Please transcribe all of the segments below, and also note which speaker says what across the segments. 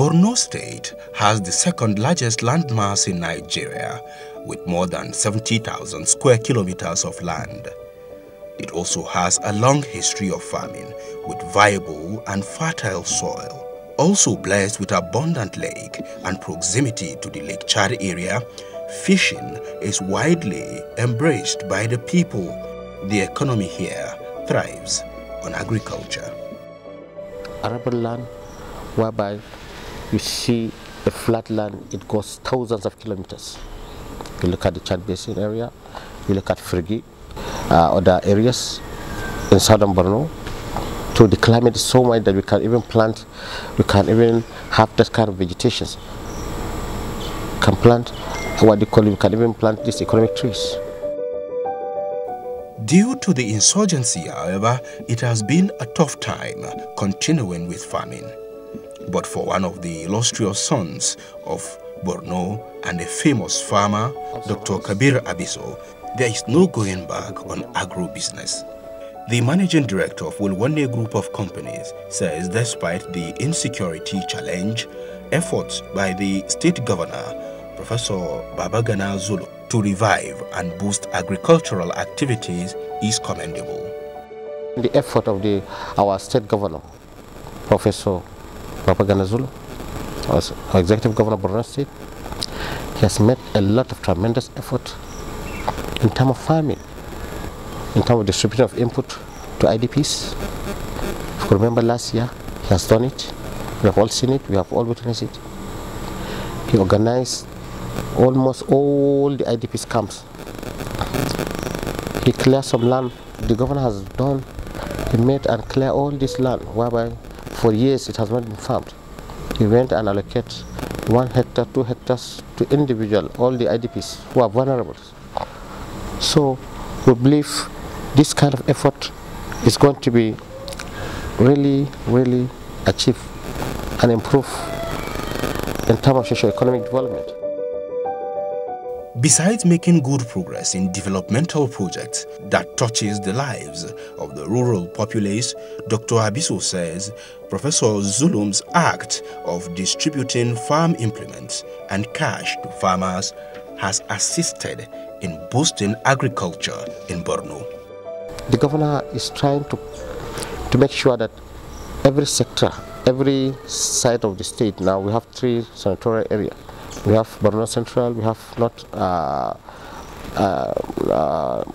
Speaker 1: Borno State has the second largest landmass in Nigeria, with more than 70,000 square kilometers of land. It also has a long history of farming with viable and fertile soil. Also blessed with abundant lake and proximity to the Lake Chad area, fishing is widely embraced by the people. The economy here thrives on agriculture.
Speaker 2: Arable land, whereby you see a flat land, it goes thousands of kilometers. You look at the Chad Basin area, you look at Frigi, other areas in southern Borno. So the climate is so much that we can even plant, we can even have that kind of vegetation. We can plant, what they call it, we can even plant these economic trees.
Speaker 1: Due to the insurgency, however, it has been a tough time continuing with farming. But for one of the illustrious sons of Borno and a famous farmer, Dr. Kabir Abiso, there is no going back on agro-business. The managing director of Wanne Group of Companies says despite the insecurity challenge, efforts by the state governor, Professor Babagana Zulu, to revive and boost agricultural activities is commendable.
Speaker 2: The effort of our state governor, Professor Babagana Zulu, as our executive governor of Borno State, he has made a lot of tremendous effort in terms of farming, in terms of distribution of input to IDPs. If you remember last year, he has done it. We have all seen it, we have all witnessed it. He organized almost all the IDPs camps. He cleared some land, the governor has done, he made and cleared all this land, whereby for years it has not been farmed. He went and allocated 1 hectare, 2 hectares to individual, all the IDPs who are vulnerable. So we believe this kind of effort is going to be really, really achieve and improve in terms of socio-economic development.
Speaker 1: Besides making good progress in developmental projects that touches the lives of the rural populace, Dr. Abiso says Professor Zulum's act of distributing farm implements and cash to farmers has assisted in boosting agriculture in Borno.
Speaker 2: The governor is trying to make sure that every sector, every side of the state, now we have 3 senatorial areas. We have Borno Central, we have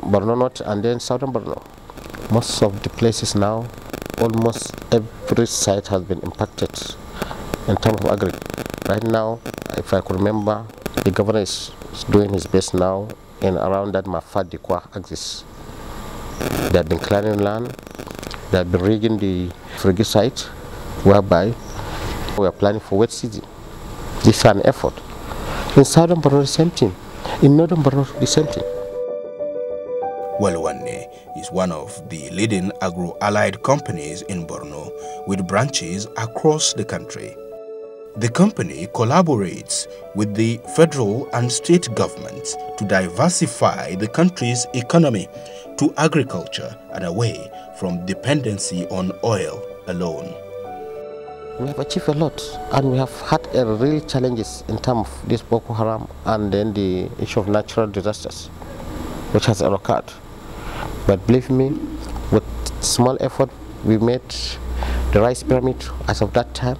Speaker 2: Borno North, and then Southern Borno. Most of the places now, almost every site has been impacted in terms of agri. Right now, if I could remember, the governor is doing his best now in around that Mafadikwa axis. They have been clearing land, they have been rigging the Frigi site, whereby we are planning for wet season. This is an effort. In Southern Borno, the same thing. In Northern Borno, the same thing.
Speaker 1: Wanne is one of the leading agro-allied companies in Borno with branches across the country. The company collaborates with the federal and state governments to diversify the country's economy to agriculture and away from dependency on oil alone.
Speaker 2: We have achieved a lot, and we have had real challenges in terms of this Boko Haram and then the issue of natural disasters, which has occurred. But believe me, with small effort, we made the rice pyramid as of that time.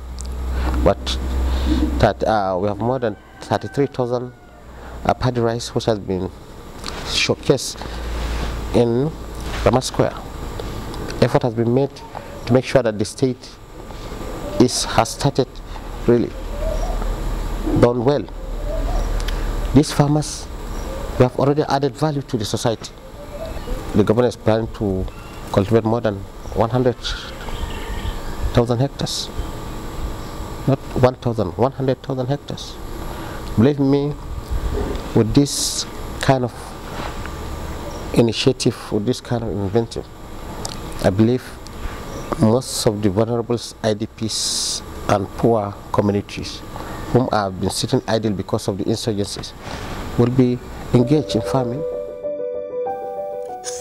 Speaker 2: But that we have more than 33,000 paddy rice, which has been showcased in Ramat Square. Effort has been made to make sure that the state has started really done well. These farmers, we have already added value to the society. The government is planning to cultivate more than 100,000 hectares. Not 1,000, 100,000 hectares. Believe me, with this kind of initiative, with this kind of invention, I believe most of the vulnerable IDPs and poor communities whom have been sitting idle because of the insurgencies will be engaged in farming.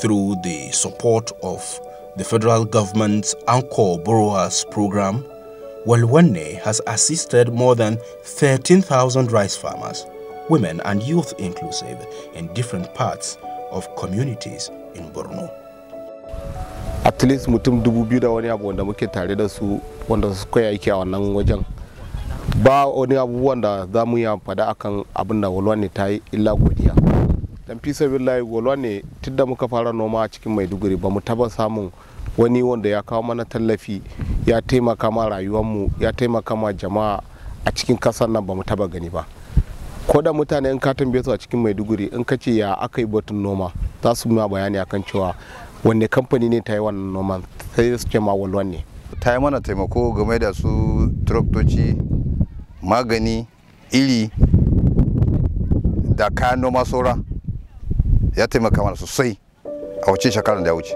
Speaker 1: Through the support of the federal government's Anchor Borrowers program, Wanne has assisted more than 13,000 rice farmers, women and youth inclusive, in different parts of communities in Borno.
Speaker 2: At least mutum 2,000 da wani abu wanda muke tare da su wanda suka yi aiki a wannan wajen. Ba wani abubuwan da za mu yi amfada akan abin da Wanne ta yi illa godiya. Dan fi sabillahi Wanne tun da muka fara noma a cikin Maiduguri ba mu taba samun wani wanda ya kawo mana tallafi ya taimaka ma rayuwarmu ya taimaka ma jama'a a cikin kasar nan ba mu taba gani ba. Ko da mutane in ka tambaye su a cikin Maiduguri in ka ce ya aka yi batun noma za su ma bayani akan cewa wanne kamfani ne ta yi wannan noman sai su ce ma Wanne.
Speaker 3: Ta yi mana taimako game da su traktoci, magani, iri da kayan noma saura ya taimaka mana sosai a wace shekarar da ya wuce.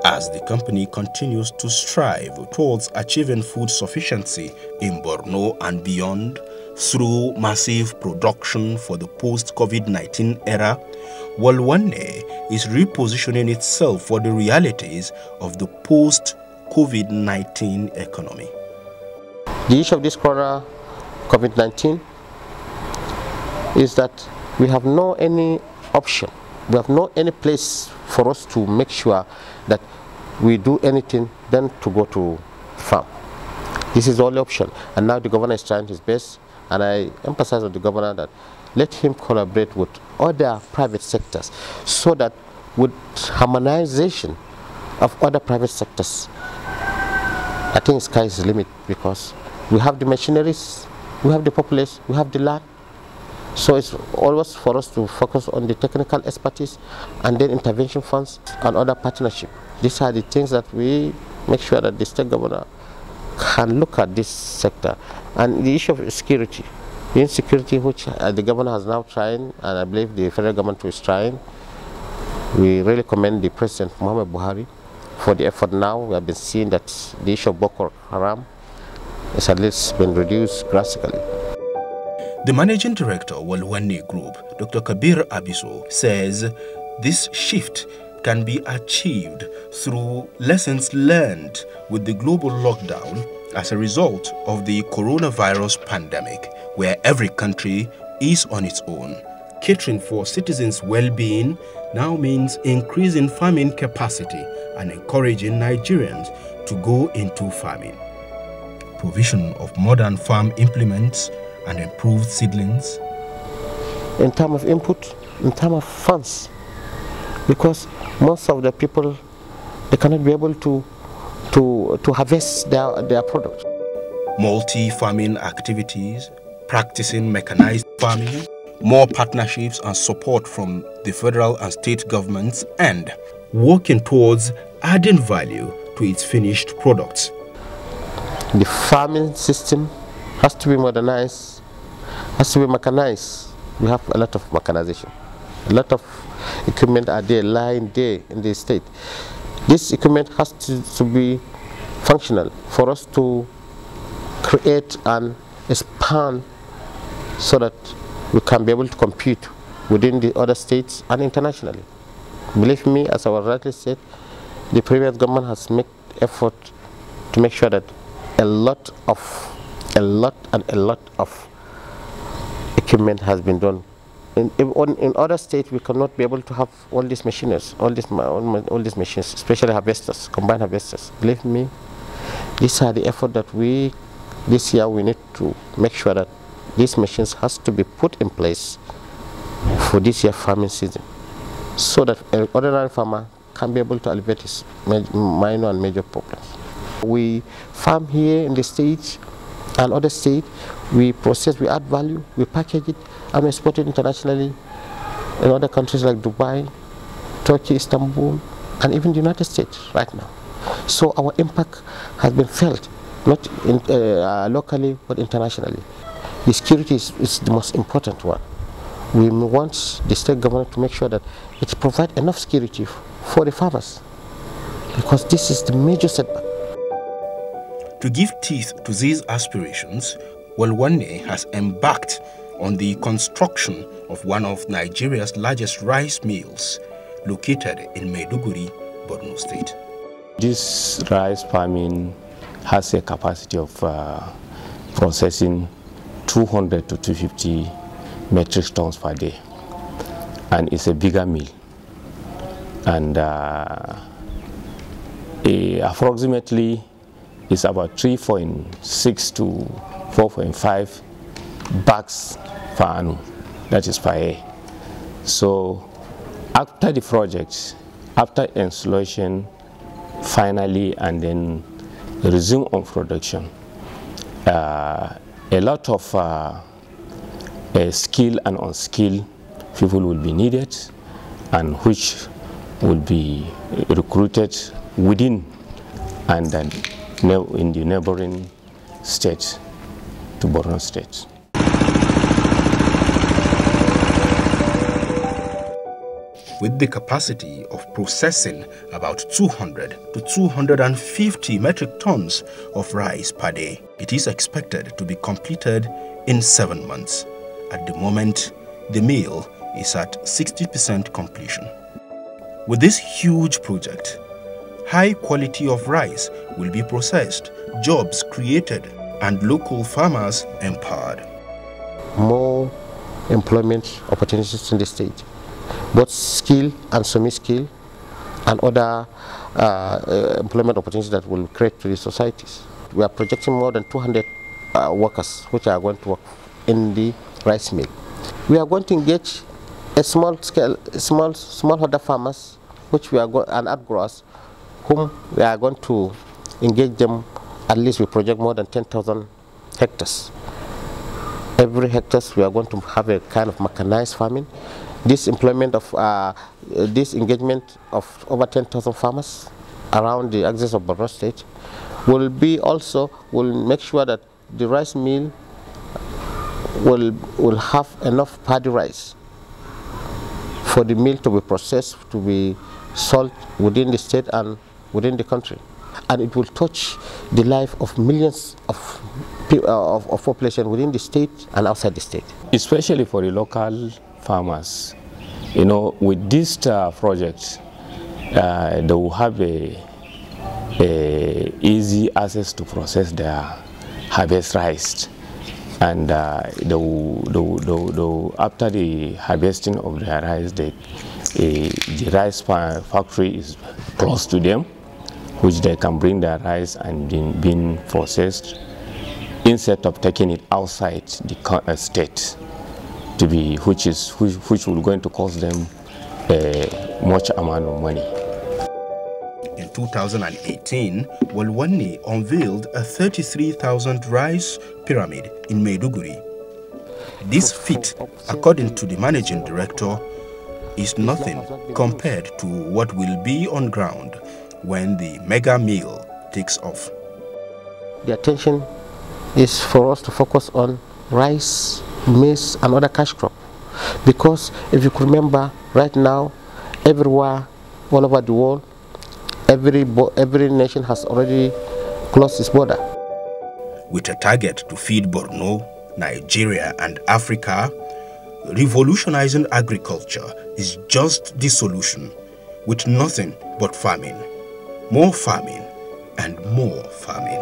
Speaker 1: As the company continues to strive towards achieving food sufficiency in Borno and beyond through massive production for the post-COVID-19 era, Wanne is repositioning itself for the realities of the post-COVID-19 economy.
Speaker 2: The issue of this corona COVID-19 is that we have no any option. We have no any place for us to make sure that we do anything than to go to farm. This is the only option. And now the governor is trying his best, and I emphasize on the governor that let him collaborate with other private sectors so that with harmonization of other private sectors, I think sky is the limit, because we have the machineries, we have the populace, we have the land. So it's always for us to focus on the technical expertise and then intervention funds and other partnership. These are the things that we make sure that the state governor can look at this sector. And the issue of security, the insecurity which the governor has now tried, and I believe the federal government is trying. We really commend the President Muhammad Buhari for the effort now. We have been seeing that the issue of Boko Haram has at least been reduced drastically.
Speaker 1: The managing director of Wanne Group, Dr. Kabir Abiso, says this shift can be achieved through lessons learned with the global lockdown as a result of the coronavirus pandemic, where every country is on its own. Catering for citizens' well-being now means increasing farming capacity and encouraging Nigerians to go into farming. Provision of modern farm implements and improved seedlings.
Speaker 2: In terms of input, in terms of funds, because most of the people, they cannot be able to harvest their product.
Speaker 1: Multi-farming activities, practicing mechanized farming, more partnerships and support from the federal and state governments, and working towards adding value to its finished products.
Speaker 2: The farming system has to be modernized, has to be mechanized. We have a lot of mechanization. A lot of equipment are there, lying there in the state. This equipment has to be functional for us to create and expand so that we can be able to compete within the other states and internationally. Believe me, as I was rightly said, the previous government has made effort to make sure that a lot of equipment has been done. In other states, we cannot be able to have all these machines, all these machines, especially harvesters, combined harvesters. Believe me, these are the effort that this year we need to make sure that these machines has to be put in place for this year farming season, so that an ordinary farmer can be able to alleviate his minor and major problems. We farm here in the states and other states, we process, we add value, we package it, and we export it internationally in other countries like Dubai, Turkey, Istanbul, and even the United States right now. So our impact has been felt, not locally, but internationally. The security is the most important one. We want the state government to make sure that it provides enough security for the farmers, because this is the major setback.
Speaker 1: To give teeth to these aspirations, Wanne has embarked on the construction of one of Nigeria's largest rice mills, located in Maiduguri, Borno State.
Speaker 4: This rice farming has a capacity of processing 200 to 250 metric tons per day, and it's a bigger mill, and approximately it's about 3.6 to 4.5 bags per annum, that is per year. So after the project, after installation finally, and then resume on production, a lot of skilled and unskilled people will be needed, and which will be recruited within and then in the neighboring state to Borno State.
Speaker 1: With the capacity of processing about 200 to 250 metric tons of rice per day, it is expected to be completed in 7 months. At the moment, the mill is at 60% completion. With this huge project, high quality of rice will be processed, jobs created, and local farmers empowered.
Speaker 2: More employment opportunities in the state, both skill and semi-skill, and other employment opportunities that will create to the societies. We are projecting more than 200 workers which are going to work in the rice mill. We are going to engage a smallholder farmers, which we are and outgrowers, whom we are going to engage them. At least we project more than 10,000 hectares. Every hectare we are going to have a kind of mechanized farming. This employment of this engagement of over 10,000 farmers around the axis of Borno State will make sure that the rice mill will have enough paddy rice for the meal to be processed, to be sold within the state and within the country. And it will touch the life of millions of people, of population within the state and outside the state.
Speaker 4: Especially for the local farmers, you know, with this project, they will have a easy access to process their harvest rice, and after the harvesting of their rice, the rice factory is close to them, which they can bring their rice and being processed instead of taking it outside the state to be, which will going to cost them much amount of money.
Speaker 1: In 2018, Wanne unveiled a 33,000 rice pyramid in Maiduguri. This feat, according to the managing director, is nothing compared to what will be on ground when the mega mill takes off.
Speaker 2: The attention is for us to focus on rice, maize and other cash crop, because if you could remember, right now everywhere all over the world, every nation has already closed its border.
Speaker 1: With a target to feed Borno, Nigeria and Africa, revolutionizing agriculture is just the solution, with nothing but farming, more farming and more farming.